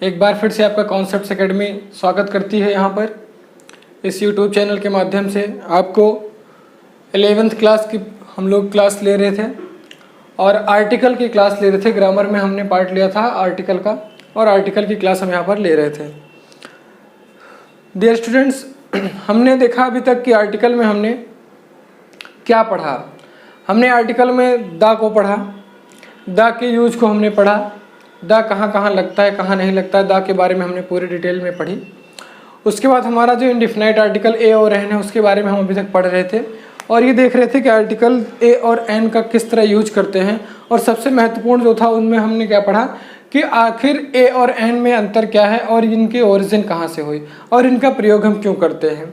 एक बार फिर से आपका कॉन्सेप्ट्स एकेडमी स्वागत करती है। यहाँ पर इस यूट्यूब चैनल के माध्यम से आपको 11th क्लास की हम लोग क्लास ले रहे थे और आर्टिकल की क्लास ले रहे थे। ग्रामर में हमने पार्ट लिया था आर्टिकल का और आर्टिकल की क्लास हम यहाँ पर ले रहे थे। डियर स्टूडेंट्स, हमने देखा अभी तक कि आर्टिकल में हमने क्या पढ़ा। हमने आर्टिकल में द को पढ़ा, द के यूज को हमने पढ़ा, द कहाँ कहाँ लगता है कहाँ नहीं लगता है, द के बारे में हमने पूरी डिटेल में पढ़ी। उसके बाद हमारा जो इंडिफिनाइट आर्टिकल ए और एन है उसके बारे में हम अभी तक पढ़ रहे थे और ये देख रहे थे कि आर्टिकल ए और एन का किस तरह यूज करते हैं। और सबसे महत्वपूर्ण जो था उनमें हमने क्या पढ़ा कि आखिर ए और एन में अंतर क्या है और इनकी ओरिजिन कहाँ से हुई और इनका प्रयोग हम क्यों करते हैं।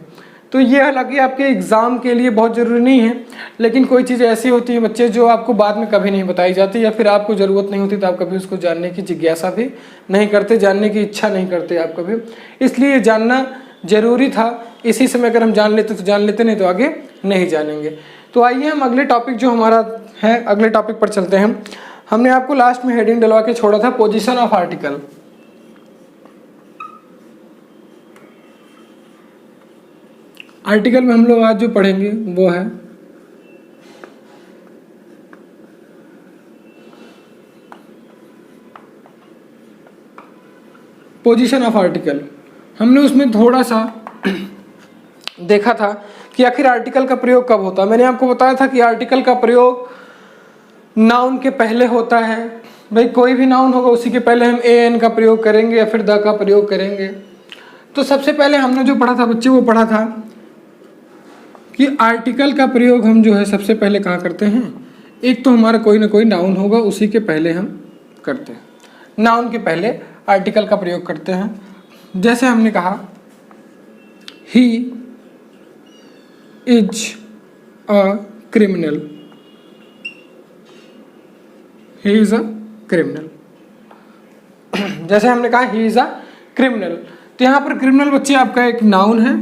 तो ये हालांकि आपके एग्ज़ाम के लिए बहुत ज़रूरी नहीं है, लेकिन कोई चीज़ ऐसी होती है बच्चे जो आपको बाद में कभी नहीं बताई जाती या फिर आपको ज़रूरत नहीं होती तो आप कभी उसको जानने की जिज्ञासा भी नहीं करते, जानने की इच्छा नहीं करते आप कभी। इसलिए ये जानना ज़रूरी था। इसी समय अगर हम जान लेते तो जान लेते, नहीं तो आगे नहीं जानेंगे। तो आइए हम अगले टॉपिक जो हमारा है अगले टॉपिक पर चलते हैं। हमने आपको लास्ट में हेडिंग डलवा के छोड़ा था पोजीशन ऑफ आर्टिकल। आर्टिकल में हम लोग आज जो पढ़ेंगे वो है पोजीशन ऑफ आर्टिकल। हमने उसमें थोड़ा सा देखा था कि आखिर आर्टिकल का प्रयोग कब होता है। मैंने आपको बताया था कि आर्टिकल का प्रयोग नाउन के पहले होता है। भाई कोई भी नाउन होगा उसी के पहले हम ए एन का प्रयोग करेंगे या फिर द का प्रयोग करेंगे। तो सबसे पहले हमने जो पढ़ा था बच्चे वो पढ़ा था कि आर्टिकल का प्रयोग हम जो है सबसे पहले कहाँ करते हैं। एक तो हमारा कोई ना कोई नाउन होगा उसी के पहले हम करते हैं, नाउन के पहले आर्टिकल का प्रयोग करते हैं। जैसे हमने कहा he is a criminal, he is a criminal. जैसे हमने कहा ही इज अ क्रिमिनल, तो यहाँ पर क्रिमिनल बच्चे आपका एक नाउन है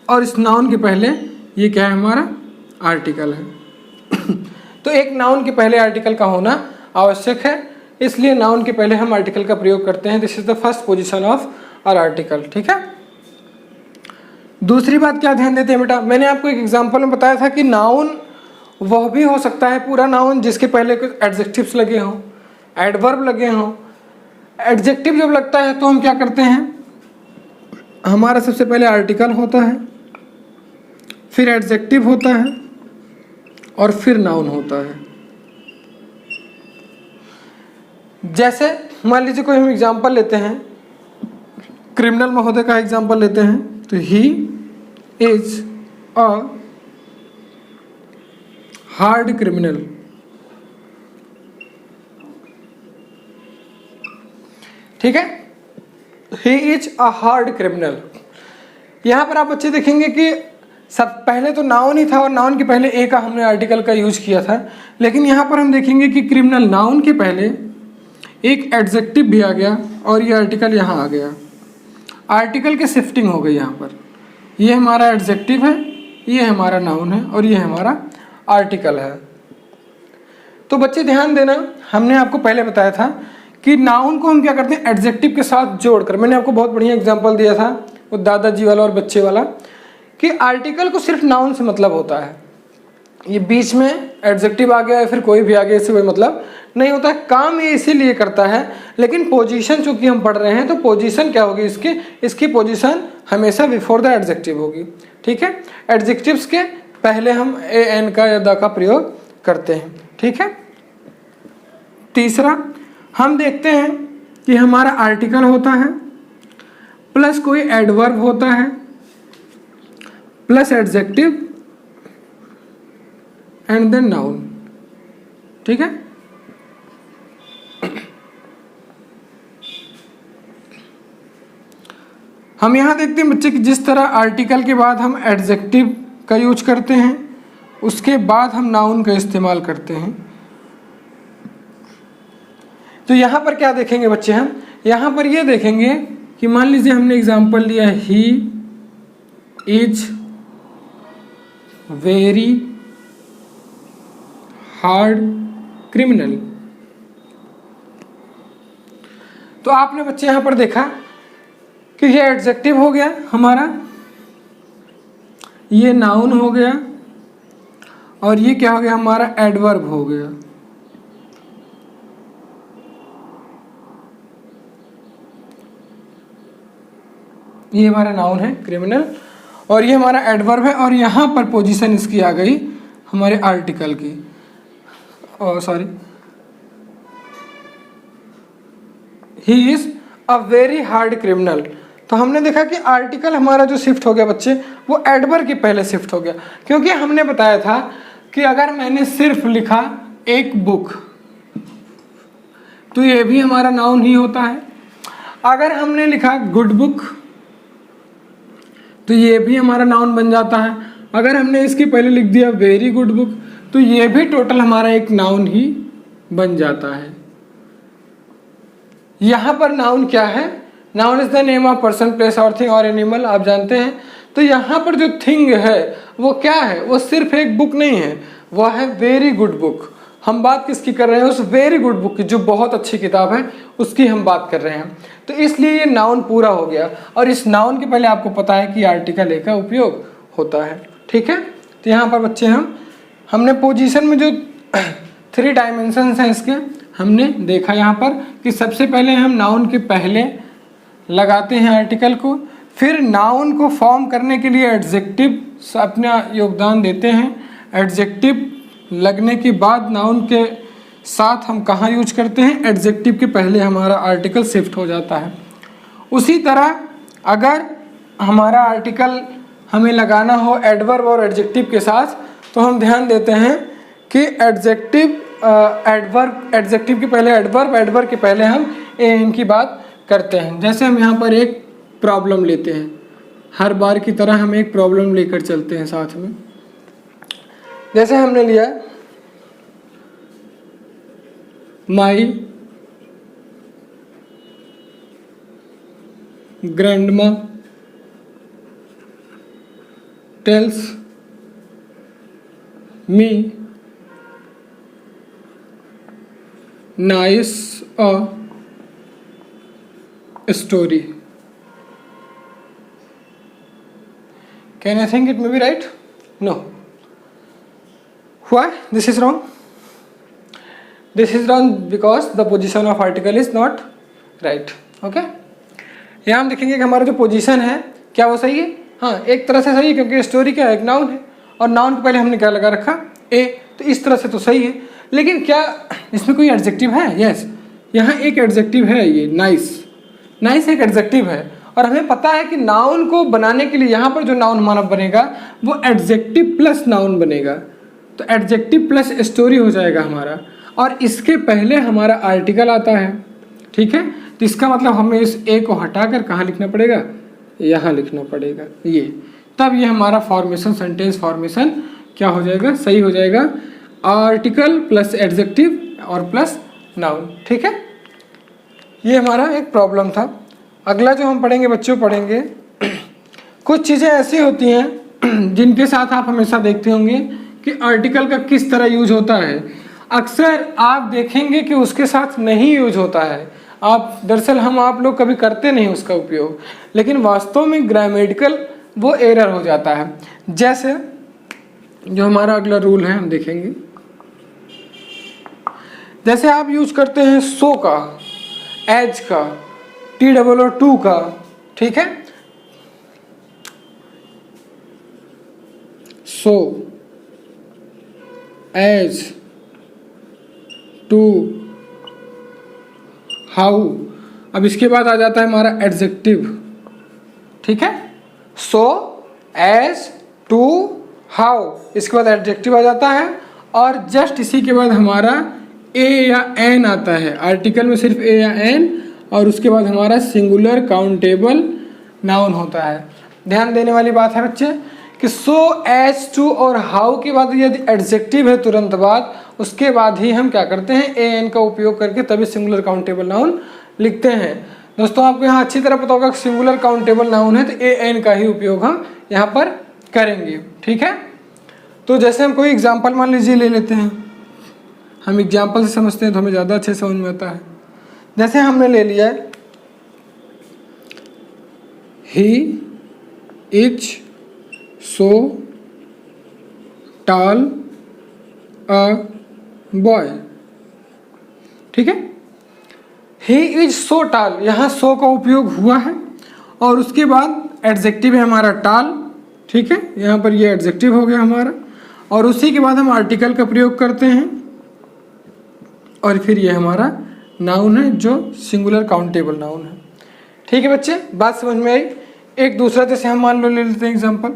और इस नाउन के पहले ये क्या है हमारा आर्टिकल है। तो एक नाउन के पहले आर्टिकल का होना आवश्यक है, इसलिए नाउन के पहले हम आर्टिकल का प्रयोग करते हैं। This is the first position of our article. ठीक है। दूसरी बात क्या ध्यान देते हैं बेटा, मैंने आपको एक एग्जांपल में बताया था कि नाउन वह भी हो सकता है पूरा नाउन जिसके पहले कुछ एडजेक्टिव्स लगे हों, एडवर्ब लगे हों। एडजेक्टिव जब लगता है तो हम क्या करते हैं, हमारा सबसे पहले आर्टिकल होता है, फिर एडजेक्टिव होता है और फिर नाउन होता है। जैसे मान लीजिए कोई हम एग्जांपल लेते हैं, क्रिमिनल महोदय का एग्जांपल लेते हैं, तो he is a hard criminal. ठीक है, he is a hard criminal. यहां पर आप बच्चे देखेंगे कि सब पहले तो नाउन ही था और नाउन के पहले ए का हमने आर्टिकल का यूज किया था, लेकिन यहाँ पर हम देखेंगे कि क्रिमिनल नाउन के पहले एक एडजेक्टिव भी आ गया और ये आर्टिकल यहाँ आ गया। आर्टिकल की शिफ्टिंग हो गई यहाँ पर। ये हमारा एडजेक्टिव है, ये हमारा नाउन है और ये हमारा आर्टिकल है। तो बच्चे ध्यान देना, हमने आपको पहले बताया था कि नाउन को हम क्या करते हैं एडजेक्टिव के साथ जोड़कर। मैंने आपको बहुत बढ़िया एग्जाम्पल दिया था वो दादाजी वाला और बच्चे वाला, कि आर्टिकल को सिर्फ नाउन से मतलब होता है। ये बीच में एडजेक्टिव आ गया या फिर कोई भी आ गया, इससे कोई मतलब नहीं होता है। काम ये इसीलिए करता है, लेकिन पोजीशन चूंकि हम पढ़ रहे हैं तो पोजीशन क्या होगी इसकी पोजीशन हमेशा बिफोर द एडजेक्टिव होगी। ठीक है, एडजेक्टिव्स के पहले हम ए एन का या द का प्रयोग करते हैं। ठीक है। तीसरा हम देखते हैं कि हमारा आर्टिकल होता है प्लस कोई एडवर्ब होता है plus adjective and then noun. ठीक है। हम यहां देखते हैं बच्चे कि जिस तरह आर्टिकल के बाद हम एडजेक्टिव का यूज करते हैं उसके बाद हम नाउन का इस्तेमाल करते हैं। तो यहां पर क्या देखेंगे बच्चे, हम यहां पर ये देखेंगे कि मान लीजिए हमने एग्जांपल लिया he is very hard criminal. तो आपने बच्चे यहाँ पर देखा कि ये एडजेक्टिव हो गया हमारा, ये नाउन हो गया, और ये क्या हो गया हमारा एडवर्ब हो गया। ये हमारा नाउन है क्रिमिनल, और ये हमारा एडवर्ब है, और यहाँ पर पोजीशन इसकी आ गई हमारे आर्टिकल की, और sorry, he is a very hard criminal. तो हमने देखा कि आर्टिकल हमारा जो शिफ्ट हो गया बच्चे, वो एडवर्ब के पहले शिफ्ट हो गया, क्योंकि हमने बताया था कि अगर मैंने सिर्फ लिखा एक बुक तो ये भी हमारा नाउन ही होता है। अगर हमने लिखा गुड बुक तो ये भी हमारा नाउन बन जाता है। अगर हमने इसके पहले लिख दिया वेरी गुड बुक तो ये भी टोटल हमारा एक नाउन ही बन जाता है। यहाँ पर नाउन क्या है? Noun is the name of person, place और थिंग और एनिमल, आप जानते हैं। तो यहाँ पर जो थिंग है वो क्या है? वो सिर्फ एक बुक नहीं है, वह है वेरी गुड बुक। हम बात किसकी कर रहे हैं? उस वेरी गुड बुक की, जो बहुत अच्छी किताब है उसकी हम बात कर रहे हैं। तो इसलिए ये नाउन पूरा हो गया, और इस नाउन के पहले आपको पता है कि आर्टिकल ए का उपयोग होता है। ठीक है, तो यहाँ पर बच्चे हमने पोजीशन में जो 3 डायमेंशंस हैं इसके हमने देखा यहाँ पर कि सबसे पहले हम नाउन के पहले लगाते हैं आर्टिकल को, फिर नाउन को फॉर्म करने के लिए एडजेक्टिव अपना योगदान देते हैं। एडजेक्टिव लगने के बाद नाउन के साथ हम कहाँ यूज करते हैं? एडजेक्टिव के पहले हमारा आर्टिकल शिफ्ट हो जाता है। उसी तरह अगर हमारा आर्टिकल हमें लगाना हो एडवर्ब और एडजेक्टिव के साथ, तो हम ध्यान देते हैं कि एडजेक्टिव के पहले एडवर्ब, एडवर्ब के पहले हम एन की बात करते हैं। जैसे हम यहाँ पर एक प्रॉब्लम लेते हैं, हर बार की तरह हम एक प्रॉब्लम लेकर चलते हैं साथ में। जैसे हमने लिया my grandma tells me nice a story. Can I think it may be right? No. Why? This is wrong. This is wrong because the position of article is not right. Okay? यहाँ हम देखेंगे कि हमारा जो position है क्या वो सही है? हाँ, एक तरह से सही है, क्योंकि स्टोरी क्या है? एक नाउन है, और नाउन के पहले हमने क्या लगा रखा? ए। तो इस तरह से तो सही है, लेकिन क्या इसमें कोई एडजेक्टिव है? यस, यहाँ एक एडजेक्टिव है, ये नाइस। नाइस एक एडजेक्टिव है, और हमें पता है कि नाउन को बनाने के लिए यहाँ पर जो नाउन हमारा बनेगा वो एडजेक्टिव प्लस नाउन बनेगा। तो एडजेक्टिव प्लस स्टोरी हो जाएगा हमारा, और इसके पहले हमारा आर्टिकल आता है। ठीक है, तो इसका मतलब हमें इस ए को हटाकर कहाँ लिखना पड़ेगा? यहाँ लिखना पड़ेगा ये। तब ये हमारा फॉर्मेशन, सेंटेंस फॉर्मेशन क्या हो जाएगा? सही हो जाएगा। आर्टिकल प्लस एडजेक्टिव और प्लस नाउन। ठीक है, ये हमारा एक प्रॉब्लम था। अगला जो हम पढ़ेंगे बच्चों, पढ़ेंगे कुछ चीज़ें ऐसी होती हैं जिनके साथ आप हमेशा देखते होंगे कि आर्टिकल का किस तरह यूज होता है। अक्सर आप देखेंगे कि उसके साथ नहीं यूज होता है। दरअसल आप लोग कभी करते नहीं उसका उपयोग, लेकिन वास्तव में ग्रामेटिकल वो एरर हो जाता है। जैसे जो हमारा अगला रूल है हम देखेंगे, जैसे आप यूज करते हैं सो का, एज का, TOO का। ठीक है, सो, एज, टू, हाउ। अब इसके बाद आ जाता है हमारा एडजेक्टिव। ठीक है, सो, एज, टू, हाउ, इसके बाद एडजेक्टिव आ जाता है, और जस्ट इसी के बाद हमारा ए या एन आता है। आर्टिकल में सिर्फ ए या एन, और उसके बाद हमारा सिंगुलर काउंटेबल नाउन होता है। ध्यान देने वाली बात है बच्चे कि सो, एज, टू और हाउ के बाद यदि एडजेक्टिव है तुरंत बाद, उसके बाद ही हम क्या करते हैं? ए एन का उपयोग करके तभी सिंगुलर काउंटेबल नाउन लिखते हैं। दोस्तों आपको यहाँ अच्छी तरह पता होगा कि सिंगुलर काउंटेबल नाउन है तो ए एन का ही उपयोग हम यहाँ पर करेंगे। ठीक है, तो जैसे हम कोई एग्जाम्पल मान लीजिए ले लेते हैं, हम एग्जाम्पल से समझते हैं तो हमें ज़्यादा अच्छे समझ में आता है। जैसे हमने ले लिया है he is so tall a boy. ठीक है, ही इज सो टॉल, यहाँ सो का उपयोग हुआ है और उसके बाद एडजेक्टिव है हमारा टॉल। ठीक है, यहाँ पर ये एडजेक्टिव हो गया हमारा और उसी के बाद हम आर्टिकल का प्रयोग करते हैं और फिर ये हमारा नाउन है जो सिंगुलर काउंटेबल नाउन है। ठीक है बच्चे, बात समझ में आई। एक दूसरा जैसे हम मान लो ले लेते हैं example,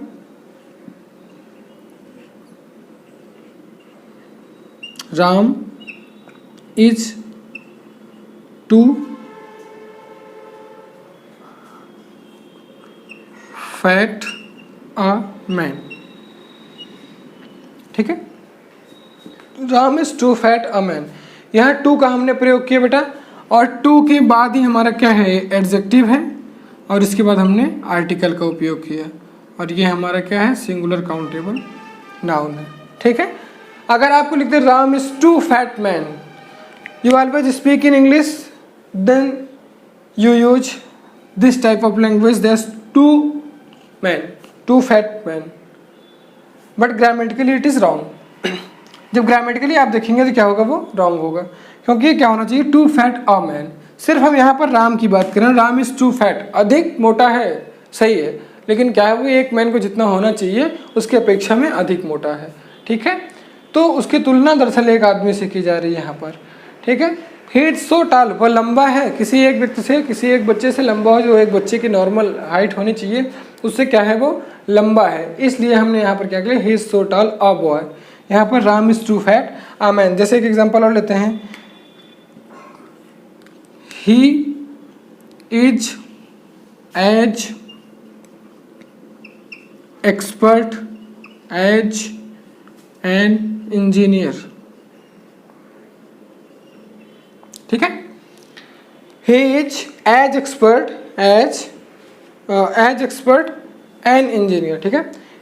Ram is too fat a man. ठीक है, Ram is too fat a man, यहाँ टू का हमने प्रयोग किया बेटा और टू के बाद ही हमारा क्या है, एडजेक्टिव है और इसके बाद हमने आर्टिकल का उपयोग किया और ये हमारा क्या है, सिंगुलर काउंटेबल नाउन है। ठीक है, अगर आपको लिखते Ram is too fat man, you always speak in English, then you use this type of language, that's too man, too fat man, but grammatically it is wrong. जब ग्रामेटिकली आप देखेंगे तो क्या होगा, वो रॉन्ग होगा, क्योंकि क्या होना चाहिए, टू फैट अ मैन। सिर्फ हम यहाँ पर राम की बात करें, राम इज टू फैट, अधिक मोटा है, सही है, लेकिन क्या है वो एक मैन को जितना होना चाहिए उसकी अपेक्षा में अधिक मोटा है। ठीक है, तो उसकी तुलना दरअसल एक आदमी से की जा रही है यहाँ पर। ठीक है, ही इज सो टॉल, वो लंबा है, किसी एक व्यक्ति से, किसी एक बच्चे से लंबा हो, जो एक बच्चे की नॉर्मल हाइट होनी चाहिए उससे क्या है, वो लंबा है, इसलिए हमने यहाँ पर क्या किया, he is so tall a boy. यहाँ पर Ram is too fat a man. जैसे एक एग्जांपल और लेते हैं, he is as expert as an engineer. ठीक है, he is as expert as expert an engineer. ठीक है,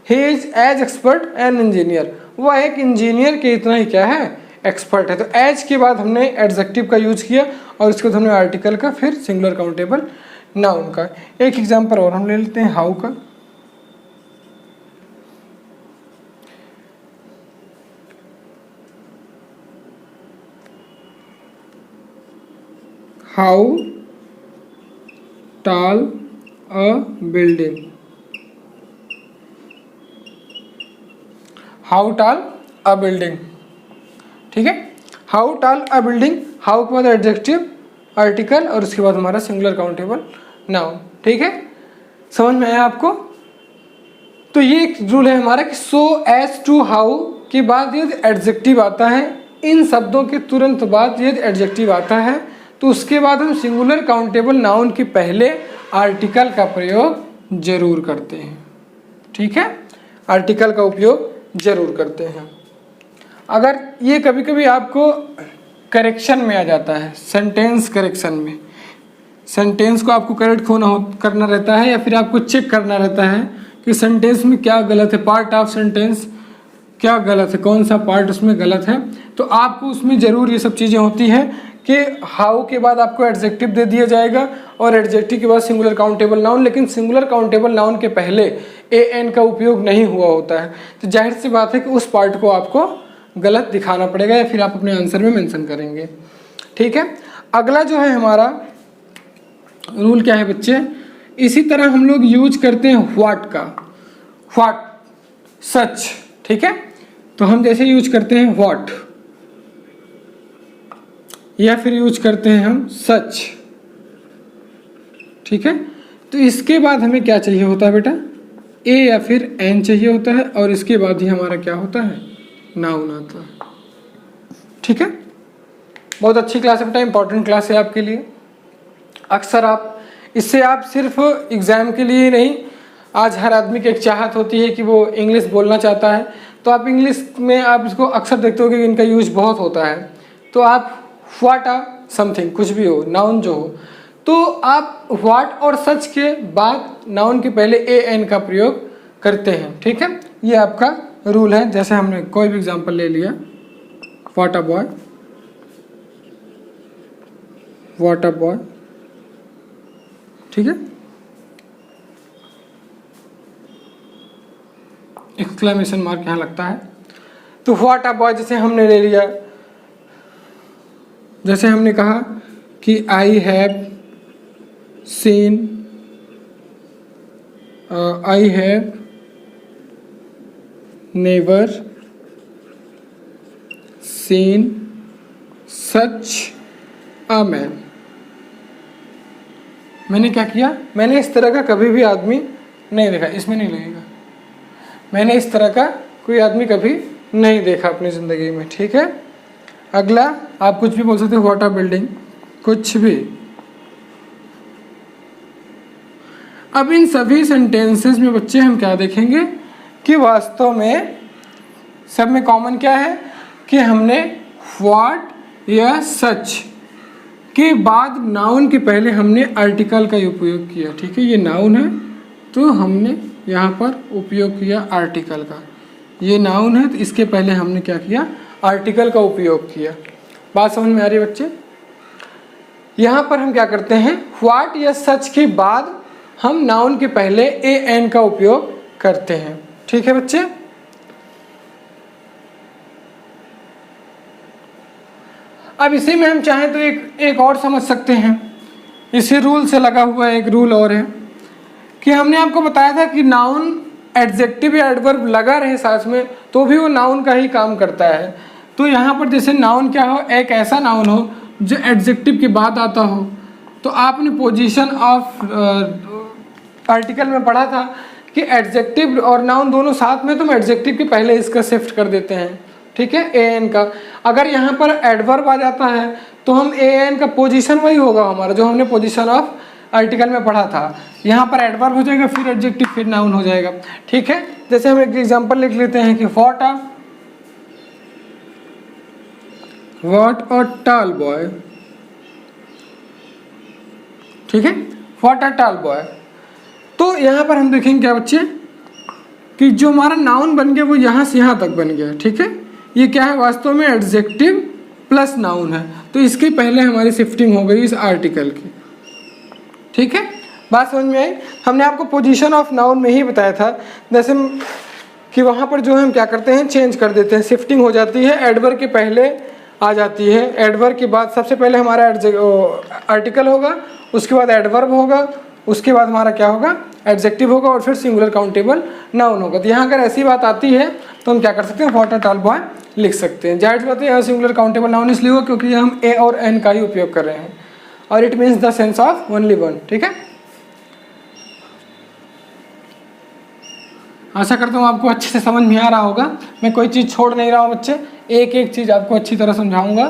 he is as expert an engineer, वह एक इंजीनियर के इतना ही क्या है, एक्सपर्ट है। तो एज के बाद हमने एडजेक्टिव का यूज किया और उसके बाद हमने आर्टिकल का, फिर सिंगुलर काउंटेबल नाउन का। एक एग्जांपल और हम ले लेते हैं हाउ का। How tall a building, how tall a building. ठीक है, how tall a building, how के बाद एडजेक्टिव, आर्टिकल और उसके बाद हमारा सिंगुलर काउंटेबल नाउन। ठीक है, समझ में आया आपको। तो ये एक रूल है हमारा कि सो एज टू हाउ के बाद यदि एडजेक्टिव आता है, इन शब्दों के तुरंत बाद यदि एडजेक्टिव आता है तो उसके बाद हम सिंगुलर काउंटेबल नाउन के पहले आर्टिकल का प्रयोग जरूर करते हैं। ठीक है, आर्टिकल का उपयोग जरूर करते हैं। अगर ये कभी कभी आपको करेक्शन में आ जाता है, सेंटेंस करेक्शन में, सेंटेंस को आपको करेक्ट करना रहता है या फिर आपको चेक करना रहता है कि सेंटेंस में क्या गलत है, पार्ट ऑफ सेंटेंस क्या गलत है, कौन सा पार्ट उसमें गलत है, तो आपको उसमें ज़रूर ये सब चीज़ें होती है कि हाउ के बाद आपको एडजेक्टिव दे दिया जाएगा और एडजेक्टिव के बाद सिंगुलर काउंटेबल नाउन, लेकिन सिंगुलर काउंटेबल नाउन के पहले ए एन का उपयोग नहीं हुआ होता है। तो जाहिर सी बात है कि उस पार्ट को आपको गलत दिखाना पड़ेगा या फिर आप अपने आंसर में मेंशन करेंगे। ठीक है, अगला जो है हमारा रूल क्या है बच्चे, इसी तरह हम लोग यूज करते हैं व्हाट का, व्हाट, सच। ठीक है, तो हम जैसे यूज करते हैं व्हाट या फिर यूज करते हैं हम सच। ठीक है, तो इसके बाद हमें क्या चाहिए होता है बेटा, ए या फिर एन चाहिए होता है और इसके बाद ही हमारा क्या होता है, नाउन आता है। ठीक है, बहुत अच्छी क्लास है बेटा, इंपॉर्टेंट क्लास है आपके लिए। अक्सर आप इससे आप सिर्फ एग्ज़ाम के लिए नहीं, आज हर आदमी की एक चाहत होती है कि वो इंग्लिश बोलना चाहता है, तो आप इंग्लिश में आप इसको अक्सर देखते हो कि इनका यूज बहुत होता है। तो आप व्हाट आ समथिंग, कुछ भी हो, नाउन जो हो, तो आप व्हाट और सच के बाद नाउन के पहले ए एन का प्रयोग करते हैं। ठीक है, ये आपका रूल है। जैसे हमने कोई भी एग्जांपल ले लिया, what a boy, what a boy. ठीक है, एक्सक्लेमेशन मार्क यहाँ लगता है। तो व्हाट अ बॉय जैसे हमने ले लिया, जैसे हमने कहा कि I have never seen such a man. मैंने क्या किया, मैंने इस तरह का कभी भी आदमी नहीं देखा। इसमें नहीं लगेगा, मैंने इस तरह का कोई आदमी कभी नहीं देखा अपनी ज़िंदगी में। ठीक है, अगला आप कुछ भी बोल सकते हो, व्हाट अ बिल्डिंग, कुछ भी। अब इन सभी सेंटेंसेस में बच्चे हम क्या देखेंगे कि वास्तव में सब में कॉमन क्या है कि हमने व्हाट या सच के बाद नाउन के पहले हमने आर्टिकल का उपयोग किया। ठीक है, ये नाउन है तो हमने यहाँ पर उपयोग किया आर्टिकल का। ये नाउन है तो इसके पहले हमने क्या किया, आर्टिकल का उपयोग किया। बात समझ में आ रही है बच्चे? यहाँ पर हम क्या करते हैं, व्हाट या सच के बाद हम नाउन के पहले ए एन का उपयोग करते हैं। ठीक है बच्चे, अब इसी में हम चाहें तो एक और समझ सकते हैं, इसी रूल से लगा हुआ एक रूल और है कि हमने आपको बताया था कि नाउन एडजेक्टिव या एडवर्ब लगा रहे साथ में तो भी वो नाउन का ही काम करता है। तो यहाँ पर जैसे नाउन क्या हो, एक ऐसा नाउन हो जो एडजेक्टिव के बाद आता हो। तो आपने पोजीशन ऑफ आर्टिकल में पढ़ा था कि एडजेक्टिव और नाउन दोनों साथ में, तो हम एडजेक्टिव के पहले इसका शिफ्ट कर देते हैं। ठीक है, ए एन का। अगर यहाँ पर एडवर्ब आ जाता है तो हम ए एन का पोजीशन वही होगा हमारा जो हमने पोजीशन ऑफ आर्टिकल में पढ़ा था। यहाँ पर एडवर्ब हो जाएगा, फिर एडजेक्टिव, फिर नाउन हो जाएगा। ठीक है, जैसे हम एक एग्जांपल लिख लेते हैं कि व्हाट अ टॉल बॉय। ठीक है, व्हाट अ टॉल बॉय। तो यहाँ पर हम देखेंगे क्या बच्चे कि जो हमारा नाउन बन गया वो यहाँ से यहाँ तक बन गया। ठीक है, ये क्या है, वास्तव में एडजेक्टिव प्लस नाउन है। तो इसके पहले हमारी शिफ्टिंग हो गई इस आर्टिकल की। ठीक है, बात समझ में आई? हमने आपको पोजीशन ऑफ नाउन में ही बताया था, जैसे कि वहाँ पर जो है हम क्या करते हैं, चेंज कर देते हैं, शिफ्टिंग हो जाती है, एडवर्ब के पहले आ जाती है। एडवर्ब के बाद सबसे पहले हमारा आर्टिकल होगा, उसके बाद एडवर्ब होगा, उसके बाद हमारा क्या होगा, एडजेक्टिव होगा, और फिर सिंगुलर काउंटेबल नाउन होगा। तो यहाँ अगर ऐसी बात आती है तो हम क्या कर सकते हैं, व्हाट अ टॉल बॉय लिख सकते हैं। जाहिर सी बात है यहाँ सिंगुलर काउंटेबल नाउन इसलिए होगा क्योंकि हम ए और एन का ही उपयोग कर रहे हैं, और it means the sense of only one. ठीक है, आशा करता हूँ आपको अच्छे से समझ में आ रहा होगा। मैं कोई चीज़ छोड़ नहीं रहा हूँ बच्चे, एक एक चीज़ आपको अच्छी तरह समझाऊंगा।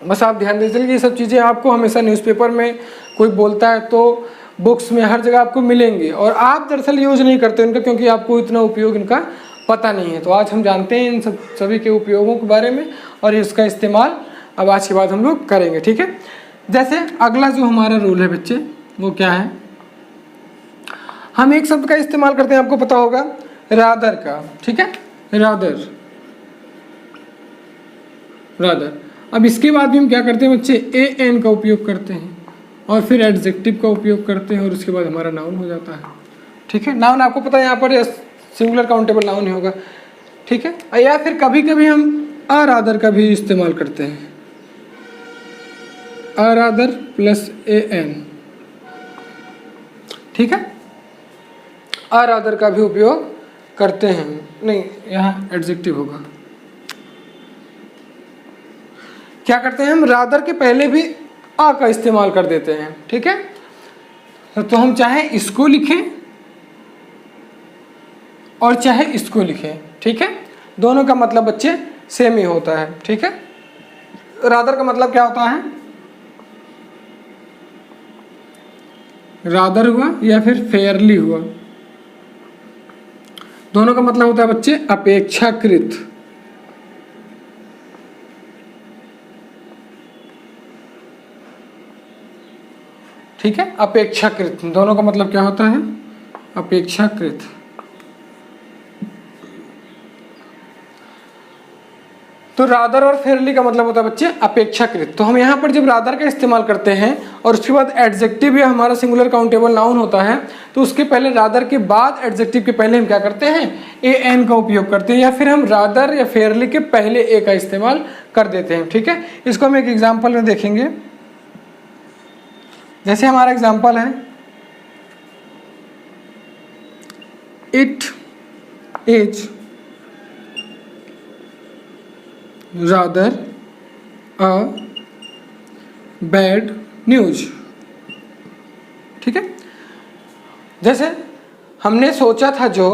बस आप ध्यान दे चलिए, ये सब चीज़ें आपको हमेशा न्यूज़पेपर में कोई बोलता है तो बुक्स में हर जगह आपको मिलेंगी, और आप दरअसल यूज नहीं करते इनका क्योंकि आपको इतना उपयोग इनका पता नहीं है। तो आज हम जानते हैं इन सभी के उपयोगों के बारे में, और इसका इस्तेमाल अब आज के बाद हम लोग करेंगे। ठीक है, जैसे अगला जो हमारा रूल है बच्चे वो क्या है, हम एक शब्द का इस्तेमाल करते हैं, आपको पता होगा, रादर का। ठीक है, रादर। अब इसके बाद भी हम क्या करते हैं बच्चे, ए एन का उपयोग करते हैं, और फिर एडजेक्टिव का उपयोग करते हैं, और उसके बाद हमारा नाउन हो जाता है। ठीक है, नाउन आपको पता है यहाँ पर सिंगुलर काउंटेबल नाउन ही होगा। ठीक है, या फिर कभी कभी हम अ रादर का भी इस्तेमाल करते हैं, a rather plus a an. ठीक है, अ रादर का भी उपयोग करते हैं, नहीं यहाँ एडजेक्टिव होगा। क्या करते हैं हम, रादर के पहले भी आ का इस्तेमाल कर देते हैं। ठीक है, तो हम चाहे इसको लिखें और चाहे इसको लिखें। ठीक है, दोनों का मतलब बच्चे सेम ही होता है। ठीक है, रादर का मतलब क्या होता है, रादर हुआ या फिर फेयरली हुआ, दोनों का मतलब होता है बच्चे अपेक्षाकृत। ठीक है, अपेक्षाकृत, दोनों का मतलब क्या होता है, अपेक्षाकृत। तो रादर और फेयरली का मतलब होता है बच्चे अपेक्षाकृत। तो हम यहाँ पर जब रादर का इस्तेमाल करते हैं और उसके बाद एडजेक्टिव या हमारा सिंगुलर काउंटेबल नाउन होता है, तो उसके पहले रादर के बाद एडजेक्टिव के पहले हम क्या करते हैं, ए एन का उपयोग करते हैं, या फिर हम रादर या फेयरली के पहले ए का इस्तेमाल कर देते हैं। ठीक है, इसको हम एक एग्जाम्पल में देखेंगे। जैसे हमारा एग्जाम्पल है, it is rather a bad news. ठीक है, जैसे हमने सोचा था जो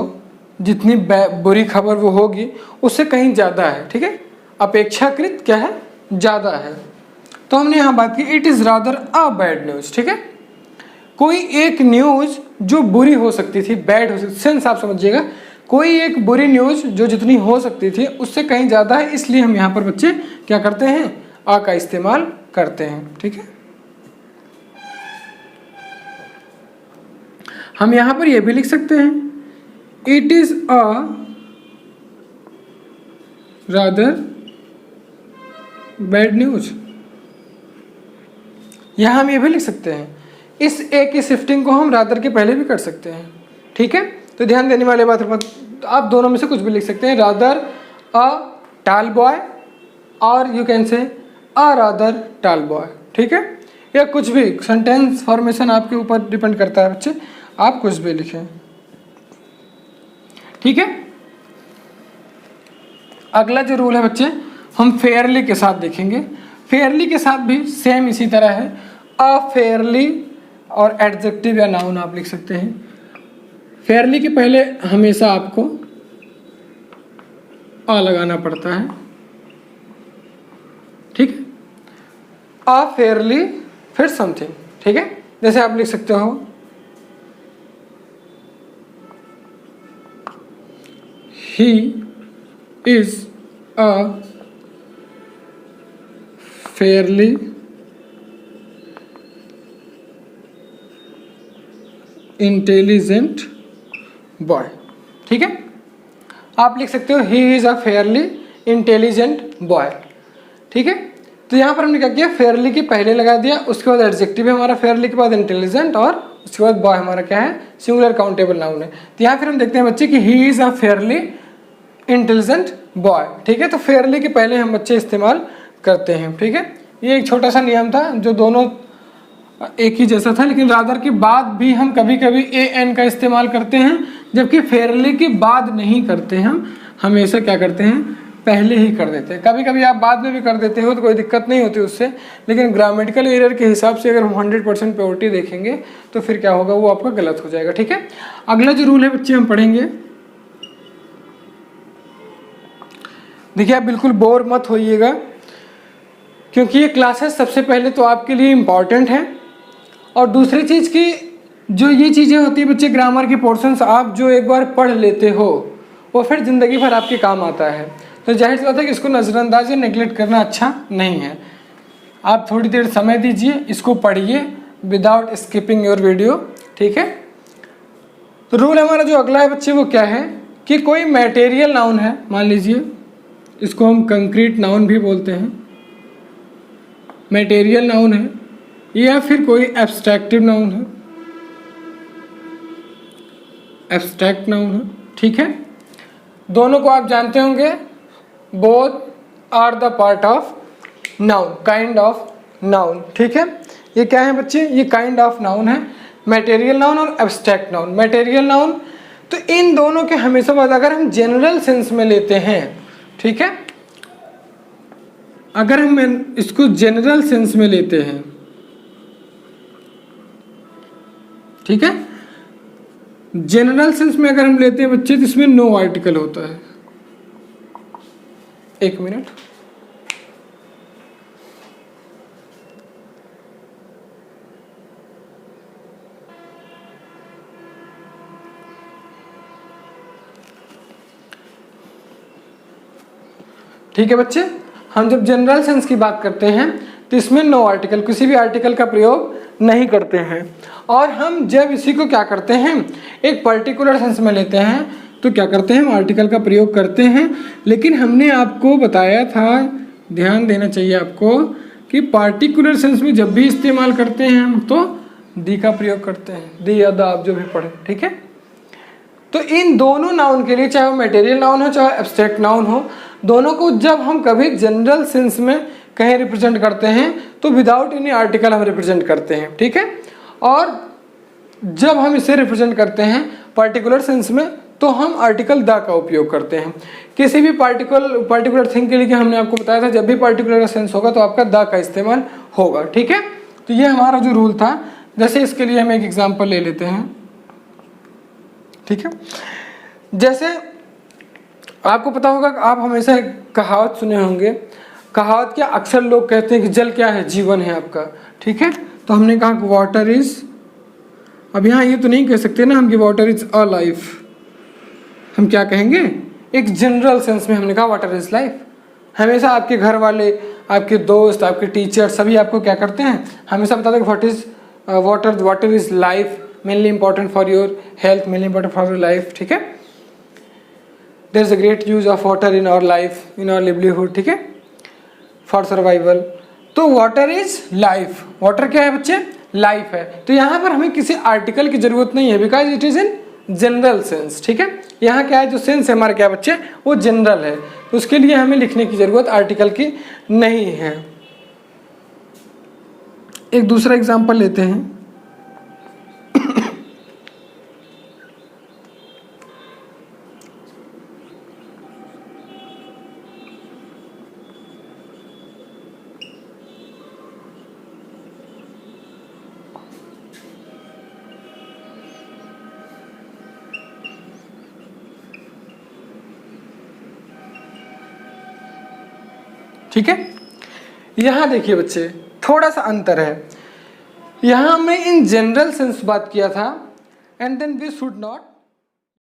जितनी बुरी खबर वो होगी उससे कहीं ज़्यादा है। ठीक है, अपेक्षाकृत क्या है, ज़्यादा है। तो हमने यहाँ बात की it is rather a bad news. ठीक है, कोई एक न्यूज़ जो बुरी हो सकती थी, बैड हो सकती, सेंस आप समझिएगा, कोई एक बुरी न्यूज़ जो जितनी हो सकती थी उससे कहीं ज़्यादा है, इसलिए हम यहाँ पर बच्चे क्या करते हैं, आ का इस्तेमाल करते हैं। ठीक है, हम यहाँ पर यह भी लिख सकते हैं, it is a rather bad news. यहाँ हम ये भी लिख सकते हैं, इस ए की शिफ्टिंग को हम रादर के पहले भी कर सकते हैं। ठीक है, तो ध्यान देने वाली बात आप दोनों में से कुछ भी लिख सकते हैं, रादर अ टाल बॉय और you can say a rather टाल बॉय। ठीक है, या कुछ भी सेंटेंस फॉर्मेशन आपके ऊपर डिपेंड करता है बच्चे, आप कुछ भी लिखें। ठीक है, अगला जो रूल है बच्चे हम फेयरली के साथ देखेंगे। फेयरली के साथ भी सेम इसी तरह है, अफेयरली और एडजेक्टिव या नाउन आप लिख सकते हैं। फेयरली के पहले हमेशा आपको अ लगाना पड़ता है। ठीक है, अफेयरली फिर समथिंग। ठीक है, जैसे आप लिख सकते हो, he is a fairly intelligent boy। ठीक है, आप लिख सकते हो he is a fairly intelligent boy। ठीक है, तो यहाँ पर हमने क्या किया, फेयरली के पहले लगा दिया, उसके बाद एडजेक्टिव है हमारा फेयरली के बाद इंटेलिजेंट, और उसके बाद बॉय हमारा क्या है, सिंगुलर काउंटेबल नाउन है। तो यहाँ फिर हम देखते हैं बच्चे कि he is a fairly intelligent boy. ठीक है, तो फेयरली के पहले हम बच्चे इस्तेमाल करते हैं। ठीक है, ये एक छोटा सा नियम था जो दोनों एक ही जैसा था, लेकिन रादर के बाद भी हम कभी कभी ए एन का इस्तेमाल करते हैं, जबकि फेयरली के बाद नहीं करते हैं। हम हमेशा क्या करते हैं, पहले ही कर देते हैं। कभी कभी आप बाद में भी कर देते हो तो कोई दिक्कत नहीं होती उससे, लेकिन ग्रामेटिकल एरर के हिसाब से अगर हम 100% प्योरिटी देखेंगे तो फिर क्या होगा, वो आपका गलत हो जाएगा। ठीक है, अगला जो रूल है बच्चे हम पढ़ेंगे, देखिए आप बिल्कुल बोर मत होइएगा, क्योंकि ये क्लासेस सबसे पहले तो आपके लिए इम्पॉर्टेंट है, और दूसरी चीज़ की जो ये चीज़ें होती है बच्चे, ग्रामर की पोर्शंस आप जो एक बार पढ़ लेते हो वो फिर ज़िंदगी भर आपके काम आता है। तो जाहिर सी बात है कि इसको नज़रअंदाज या नेगलेक्ट करना अच्छा नहीं है। आप थोड़ी देर समय दीजिए, इसको पढ़िए विदाउट स्किपिंग योर वीडियो। ठीक है, तो रूल हमारा जो अगला है बच्चे वो क्या है कि कोई मटेरियल नाउन है, मान लीजिए इसको हम कंक्रीट नाउन भी बोलते हैं, मटेरियल नाउन है, या फिर कोई एब्स्ट्रैक्टिव नाउन है, एब्स्ट्रैक्ट नाउन है। ठीक है, दोनों को आप जानते होंगे, both are the part of noun, kind of noun. ठीक है, ये क्या है बच्चे, ये काइंड ऑफ नाउन है, मटेरियल नाउन और एब्स्ट्रैक्ट नाउन। मटेरियल नाउन तो इन दोनों के हमेशा बाद अगर हम जनरल सेंस में लेते हैं, ठीक है, अगर हम इसको जनरल सेंस में लेते हैं, ठीक है, जनरल सेंस में अगर हम लेते हैं बच्चे तो इसमें नो आर्टिकल होता है। एक मिनट, ठीक है बच्चे, हम जब जनरल सेंस की बात करते हैं तो इसमें नो आर्टिकल, किसी भी आर्टिकल का प्रयोग नहीं करते हैं। और हम जब इसी को क्या करते हैं, एक पर्टिकुलर सेंस में लेते हैं तो क्या करते हैं, हम आर्टिकल का प्रयोग करते हैं। लेकिन हमने आपको बताया था, ध्यान देना चाहिए आपको, कि पार्टिकुलर सेंस में जब भी इस्तेमाल करते हैं हम तो दी का प्रयोग करते हैं, दी या द आप जो भी पढ़े, ठीक है। तो इन दोनों नाउन के लिए, चाहे वो मटेरियल नाउन हो चाहे एब्स्ट्रैक्ट नाउन हो, दोनों को जब हम कभी जनरल सेंस में कहीं रिप्रेजेंट करते हैं तो विदाउट एनी आर्टिकल हम रिप्रेजेंट करते हैं, ठीक है। और जब हम इसे रिप्रेजेंट करते हैं पार्टिकुलर सेंस में तो हम आर्टिकल द का उपयोग करते हैं। किसी भी पार्टिकुलर थिंग के लिए कि हमने आपको बताया था जब भी पार्टिकुलर सेंस होगा तो आपका द का इस्तेमाल होगा, ठीक है। तो ये हमारा जो रूल था। जैसे इसके लिए हम एक एग्जांपल ले लेते हैं, ठीक है। जैसे आपको पता होगा कि आप हमेशा कहावत सुने होंगे, कहावत क्या अक्सर लोग कहते हैं कि जल क्या है, जीवन है आपका, ठीक है। तो हमने कहा कि वाटर इज, अब यहाँ ये तो नहीं कह सकते ना हम कि वाटर इज अ लाइफ, हम क्या कहेंगे एक जनरल सेंस में हमने कहा वाटर इज लाइफ। हमेशा आपके घर वाले, आपके दोस्त, आपके टीचर सभी आपको क्या करते हैं, हमेशा बताते हैं what is water is life, mainly important for your health, mainly important for your life, ठीक है। There is a great use of water in our life, in our livelihood, ठीक है, फॉर सर्वाइवल। तो वाटर इज लाइफ, वाटर क्या है बच्चे, life है। तो यहाँ पर हमें किसी आर्टिकल की जरूरत नहीं है because it is in general sense, ठीक है। यहाँ क्या है, जो सेंस है हमारा क्या बच्चे, वो जनरल है, तो उसके लिए हमें लिखने की जरूरत आर्टिकल की नहीं है। एक दूसरा एग्जांपल लेते हैं। ठीक है, यहाँ देखिए बच्चे थोड़ा सा अंतर है। यहाँ हमने इन जनरल सेंस बात किया था and then we should not